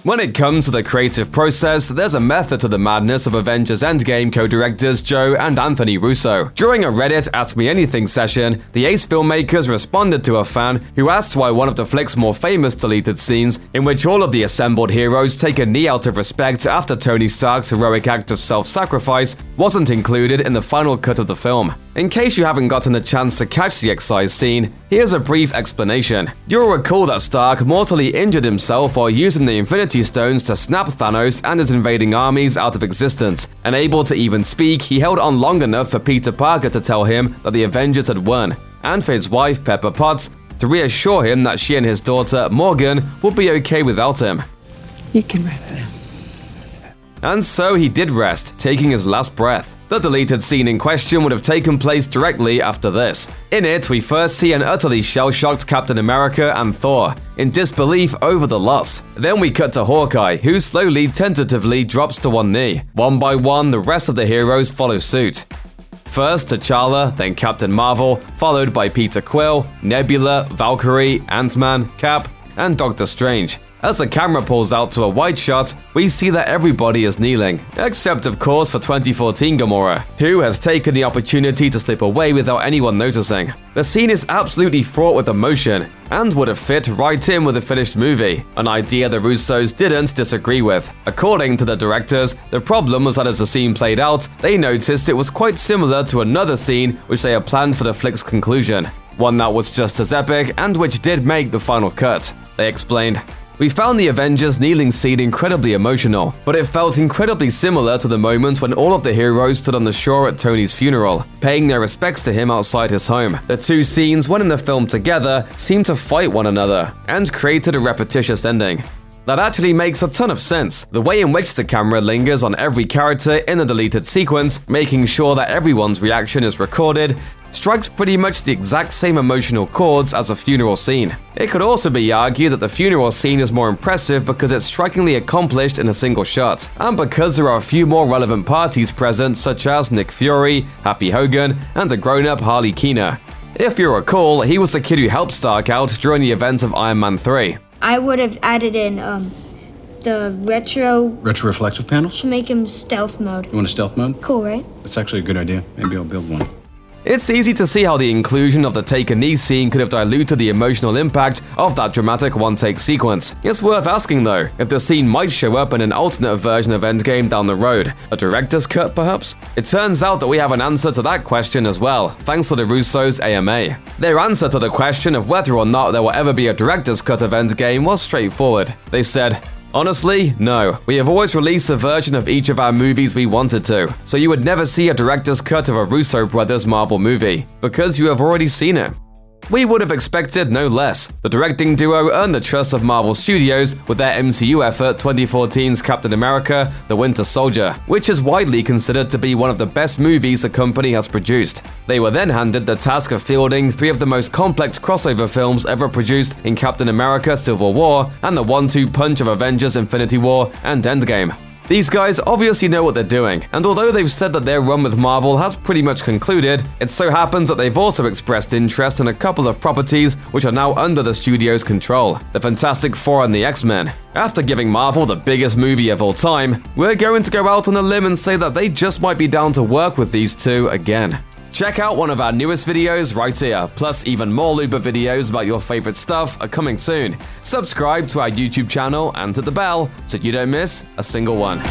When it comes to the creative process, there's a method to the madness of Avengers Endgame co-directors Joe and Anthony Russo. During a Reddit Ask Me Anything session, the Ace filmmakers responded to a fan who asked why one of the flick's more famous deleted scenes, in which all of the assembled heroes take a knee out of respect after Tony Stark's heroic act of self-sacrifice, wasn't included in the final cut of the film. In case you haven't gotten a chance to catch the excised scene, here's a brief explanation. You'll recall that Stark mortally injured himself while using the Infinity Stones to snap Thanos and his invading armies out of existence. Unable to even speak, he held on long enough for Peter Parker to tell him that the Avengers had won, and for his wife, Pepper Potts, to reassure him that she and his daughter, Morgan, would be okay without him. You can rest now. And so he did rest, taking his last breath. The deleted scene in question would have taken place directly after this. In it, we first see an utterly shell-shocked Captain America and Thor, in disbelief over the loss. Then we cut to Hawkeye, who slowly, tentatively drops to one knee. One by one, the rest of the heroes follow suit. First T'Challa, then Captain Marvel, followed by Peter Quill, Nebula, Valkyrie, Ant-Man, Cap, and Doctor Strange. As the camera pulls out to a wide shot, we see that everybody is kneeling, except of course for 2014 Gamora, who has taken the opportunity to slip away without anyone noticing. The scene is absolutely fraught with emotion, and would have fit right in with the finished movie, an idea the Russos didn't disagree with. According to the directors, the problem was that as the scene played out, they noticed it was quite similar to another scene which they had planned for the flick's conclusion, one that was just as epic and which did make the final cut. They explained, "We found the Avengers kneeling scene incredibly emotional, but it felt incredibly similar to the moment when all of the heroes stood on the shore at Tony's funeral, paying their respects to him outside his home. The two scenes, when in the film together, seemed to fight one another, and created a repetitious ending." That actually makes a ton of sense. The way in which the camera lingers on every character in the deleted sequence, making sure that everyone's reaction is recorded, strikes pretty much the exact same emotional chords as a funeral scene. It could also be argued that the funeral scene is more impressive because it's strikingly accomplished in a single shot, and because there are a few more relevant parties present such as Nick Fury, Happy Hogan, and a grown-up Harley Keener. If you recall, he was the kid who helped Stark out during the events of Iron Man 3. I would have added in the Retro-reflective panels? to make him stealth mode. You want a stealth mode? Cool, right? That's actually a good idea. Maybe I'll build one. It's easy to see how the inclusion of the take a knee scene could have diluted the emotional impact of that dramatic one-take sequence. It's worth asking though, if the scene might show up in an alternate version of Endgame down the road. A director's cut, perhaps? It turns out that we have an answer to that question as well, thanks to the Russos' AMA. Their answer to the question of whether or not there will ever be a director's cut of Endgame was straightforward. They said, "Honestly, no. We have always released a version of each of our movies we wanted to, so you would never see a director's cut of a Russo brothers Marvel movie, because you have already seen it." We would have expected no less. The directing duo earned the trust of Marvel Studios with their MCU effort 2014's Captain America: The Winter Soldier, which is widely considered to be one of the best movies the company has produced. They were then handed the task of fielding three of the most complex crossover films ever produced in Captain America: Civil War and the one-two punch of Avengers: Infinity War and Endgame. These guys obviously know what they're doing, and although they've said that their run with Marvel has pretty much concluded, it so happens that they've also expressed interest in a couple of properties which are now under the studio's control: the Fantastic Four and the X-Men. After giving Marvel the biggest movie of all time, we're going to go out on a limb and say that they just might be down to work with these two again. Check out one of our newest videos right here, plus even more Looper videos about your favorite stuff are coming soon. Subscribe to our YouTube channel and hit the bell so you don't miss a single one.